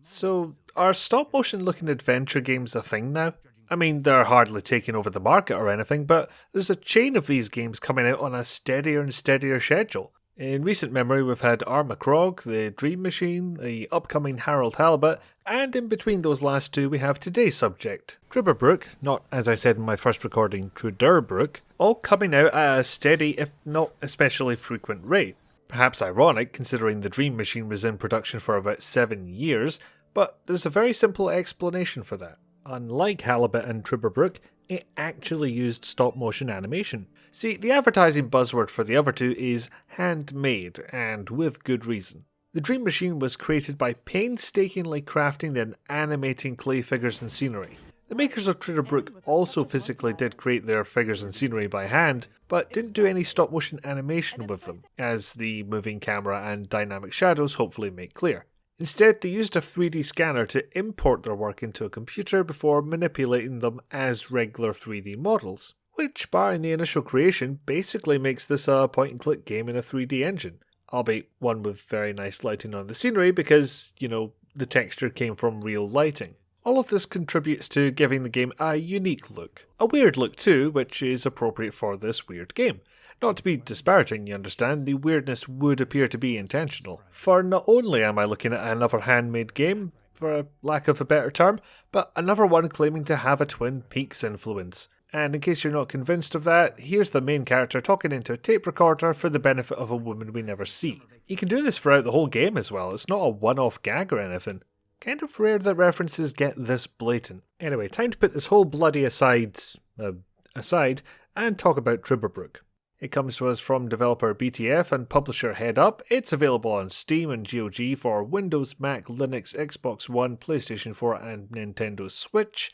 So, are stop motion looking adventure games a thing now? I mean, they're hardly taking over the market or anything, but there's a chain of these games coming out on a steadier and steadier schedule. In recent memory, we've had Armacrog, the Dream Machine, the upcoming Harold Halibut, and in between those last two, we have today's subject, Trüberbrook, not as I said in my first recording, Trüberbrook, all coming out at a steady, if not especially frequent rate. Perhaps ironic, considering the Dream Machine was in production for about 7 years, but there's a very simple explanation for that. Unlike Halibut and Trüberbrook, it actually used stop-motion animation. See, the advertising buzzword for the other two is handmade, and with good reason. The Dream Machine was created by painstakingly crafting and animating clay figures and scenery. The makers of Trüberbrook also physically did create their figures and scenery by hand, but didn't do any stop-motion animation with them, as the moving camera and dynamic shadows hopefully make clear. Instead, they used a 3D scanner to import their work into a computer before manipulating them as regular 3D models, which, barring the initial creation, basically makes this a point-and-click game in a 3D engine, albeit one with very nice lighting on the scenery because, the texture came from real lighting. All of this contributes to giving the game a unique look. A weird look too, which is appropriate for this weird game. Not to be disparaging, you understand, the weirdness would appear to be intentional. For not only am I looking at another handmade game, for lack of a better term, but another one claiming to have a Twin Peaks influence. And in case you're not convinced of that, here's the main character talking into a tape recorder for the benefit of a woman we never see. You can do this throughout the whole game as well, it's not a one-off gag or anything. Kind of rare that references get this blatant. Anyway, time to put this whole bloody aside and talk about Trüberbrook. It comes to us from developer BTF and publisher Headup. It's available on Steam and GoG for Windows, Mac, Linux, Xbox One, PlayStation 4 and Nintendo Switch,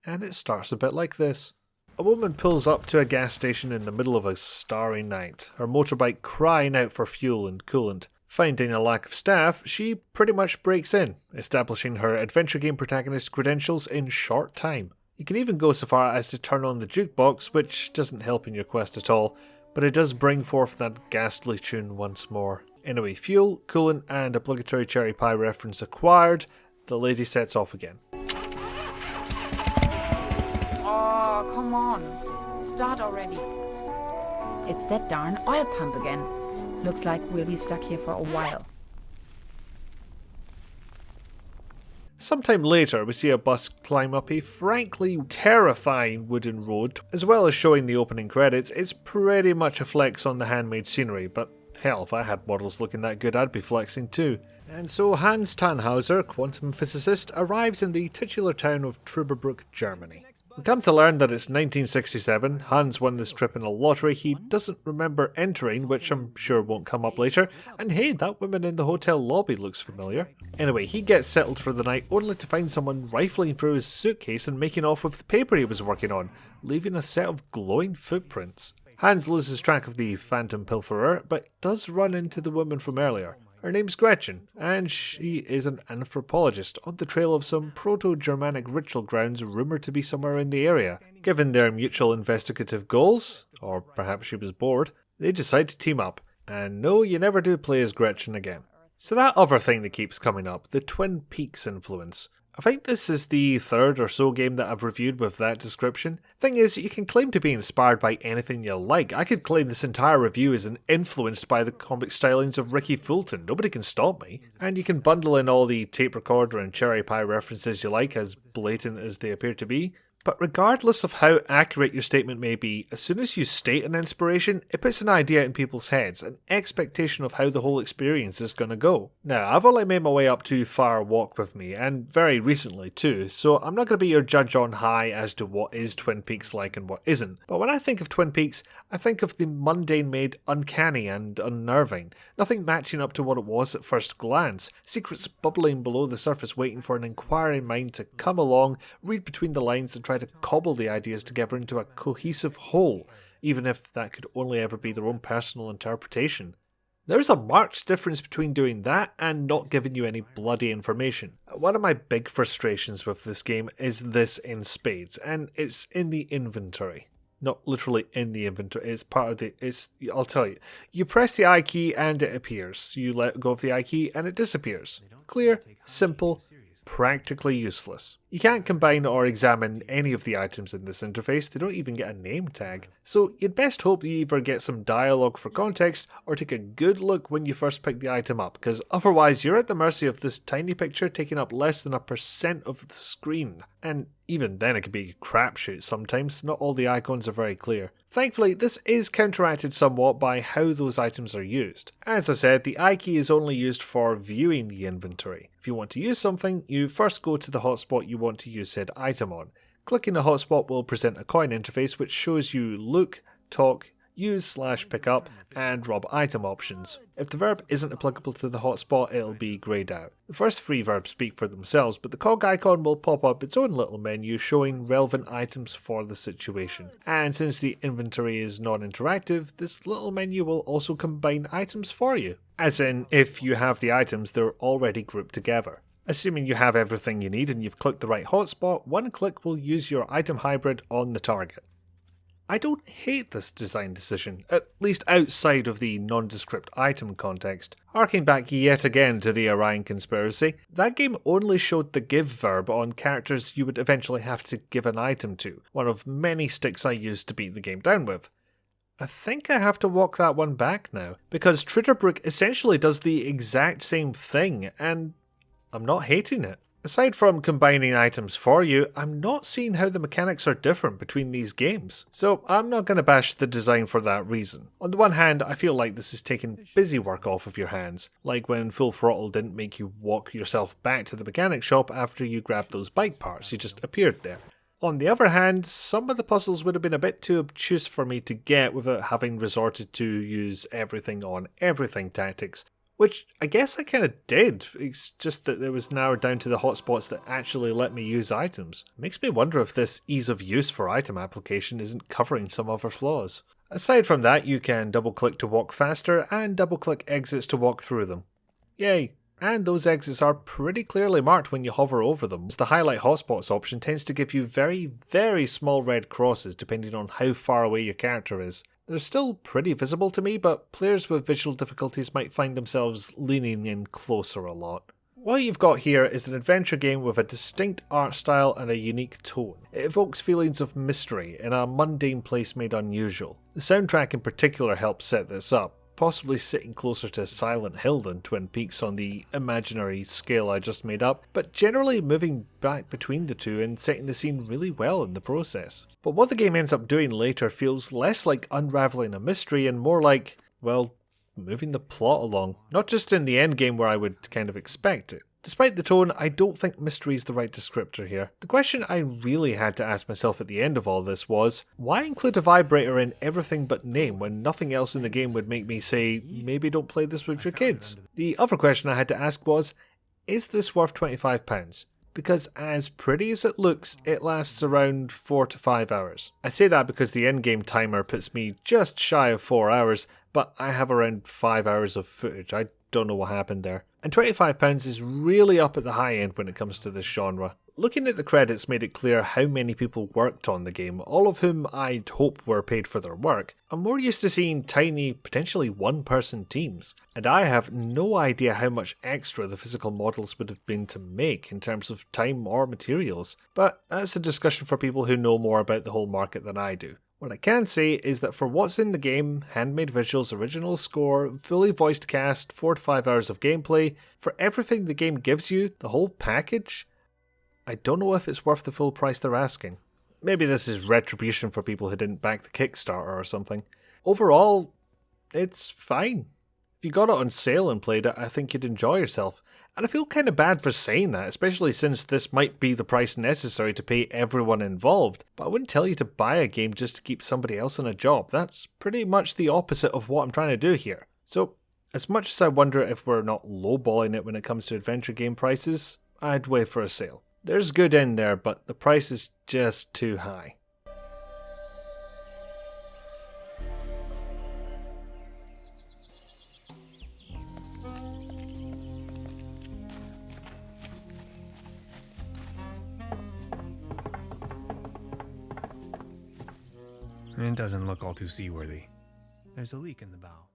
and it starts a bit like this. A woman pulls up to a gas station in the middle of a starry night, her motorbike crying out for fuel and coolant. Finding a lack of staff, she pretty much breaks in, establishing her adventure game protagonist credentials in short time. You can even go so far as to turn on the jukebox, which doesn't help in your quest at all, but it does bring forth that ghastly tune once more. Anyway, fuel, coolant and obligatory cherry pie reference acquired, the lady sets off again. Oh, come on. Start already. It's that darn oil pump again. Looks like we'll be stuck here for a while. Sometime later, we see a bus climb up a frankly terrifying wooden road. As well as showing the opening credits, it's pretty much a flex on the handmade scenery, but hell, if I had models looking that good, I'd be flexing too. And so Hans Tannhauser, quantum physicist, arrives in the titular town of Trüberbrook, Germany. We come to learn that it's 1967, Hans won this trip in a lottery he doesn't remember entering, which I'm sure won't come up later, and hey, that woman in the hotel lobby looks familiar. Anyway, he gets settled for the night only to find someone rifling through his suitcase and making off with the paper he was working on, leaving a set of glowing footprints. Hans loses track of the phantom pilferer, but does run into the woman from earlier. Her name's Gretchen, and she is an anthropologist on the trail of some proto-Germanic ritual grounds rumoured to be somewhere in the area. Given their mutual investigative goals, or perhaps she was bored, they decide to team up. And no, you never do play as Gretchen again. So that other thing that keeps coming up, the Twin Peaks influence. I think this is the third or so game that I've reviewed with that description. Thing is, you can claim to be inspired by anything you like. I could claim this entire review is influenced by the comic stylings of Ricky Fulton. Nobody can stop me. And you can bundle in all the tape recorder and cherry pie references you like, as blatant as they appear to be. But regardless of how accurate your statement may be, as soon as you state an inspiration, it puts an idea in people's heads, an expectation of how the whole experience is going to go. Now, I've only made my way up to Far Walk with Me, and very recently too, so I'm not going to be your judge on high as to what is Twin Peaks like and what isn't. But when I think of Twin Peaks, I think of the mundane made uncanny and unnerving, nothing matching up to what it was at first glance, secrets bubbling below the surface waiting for an inquiring mind to come along, read between the lines and try to cobble the ideas together into a cohesive whole, even if that could only ever be their own personal interpretation. There's a marked difference between doing that and not giving you any bloody information. One of my big frustrations with this game is this in spades, and it's in the inventory. Not literally in the inventory, it's part of the, I'll tell you. You press the I key and it appears. You let go of the I key and it disappears. Clear, simple, practically useless. You can't combine or examine any of the items in this interface, they don't even get a name tag. So you'd best hope that you either get some dialogue for context or take a good look when you first pick the item up, because otherwise you're at the mercy of this tiny picture taking up less than 1% of the screen. And even then it can be a crapshoot sometimes, not all the icons are very clear. Thankfully, this is counteracted somewhat by how those items are used. As I said, the I key is only used for viewing the inventory. If you want to use something, you first go to the hotspot you want to use said item on. Clicking the hotspot will present a coin interface which shows you look, talk, use/pick up, and rob item options. If the verb isn't applicable to the hotspot, it'll be greyed out. The first three verbs speak for themselves, but the cog icon will pop up its own little menu showing relevant items for the situation. And since the inventory is non-interactive, this little menu will also combine items for you. As in, if you have the items, they're already grouped together. Assuming you have everything you need and you've clicked the right hotspot, one click will use your item hybrid on the target. I don't hate this design decision, at least outside of the nondescript item context. Harking back yet again to the Orion conspiracy, that game only showed the give verb on characters you would eventually have to give an item to, one of many sticks I used to beat the game down with. I think I have to walk that one back now, because Trüberbrook essentially does the exact same thing, and I'm not hating it. Aside from combining items for you, I'm not seeing how the mechanics are different between these games. So I'm not going to bash the design for that reason. On the one hand, I feel like this is taking busy work off of your hands, like when Full Throttle didn't make you walk yourself back to the mechanic shop after you grabbed those bike parts, you just appeared there. On the other hand, some of the puzzles would have been a bit too obtuse for me to get without having resorted to use everything on everything tactics. Which I guess I kind of did, it's just that it was narrowed down to the hotspots that actually let me use items. It makes me wonder if this ease of use for item application isn't covering some other flaws. Aside from that, you can double click to walk faster and double click exits to walk through them. Yay! And those exits are pretty clearly marked when you hover over them, as the highlight hotspots option tends to give you very, very small red crosses depending on how far away your character is. They're still pretty visible to me, but players with visual difficulties might find themselves leaning in closer a lot. What you've got here is an adventure game with a distinct art style and a unique tone. It evokes feelings of mystery in a mundane place made unusual. The soundtrack in particular helps set this up, possibly sitting closer to Silent Hill than Twin Peaks on the imaginary scale I just made up, but generally moving back between the two and setting the scene really well in the process. But what the game ends up doing later feels less like unravelling a mystery and more like, well, moving the plot along. Not just in the endgame where I would kind of expect it. Despite the tone, I don't think mystery is the right descriptor here. The question I really had to ask myself at the end of all this was, why include a vibrator in everything but name when nothing else in the game would make me say, maybe don't play this with your kids? The other question I had to ask was, is this worth £25? Because as pretty as it looks, it lasts around 4 to 5 hours. I say that because the endgame timer puts me just shy of 4 hours, but I have around 5 hours of footage. I don't know what happened there. And £25 is really up at the high end when it comes to this genre. Looking at the credits made it clear how many people worked on the game, all of whom I'd hope were paid for their work. I'm more used to seeing tiny, potentially one-person teams, and I have no idea how much extra the physical models would have been to make in terms of time or materials, but that's a discussion for people who know more about the whole market than I do. What I can say is that for what's in the game, handmade visuals, original score, fully voiced cast, 4 to 5 hours of gameplay, for everything the game gives you, the whole package, I don't know if it's worth the full price they're asking. Maybe this is retribution for people who didn't back the Kickstarter or something. Overall, it's fine. If you got it on sale and played it, I think you'd enjoy yourself. And I feel kind of bad for saying that, especially since this might be the price necessary to pay everyone involved. But I wouldn't tell you to buy a game just to keep somebody else in a job. That's pretty much the opposite of what I'm trying to do here. So, as much as I wonder if we're not lowballing it when it comes to adventure game prices, I'd wait for a sale. There's good in there, but the price is just too high. It doesn't look all too seaworthy. There's a leak in the bow.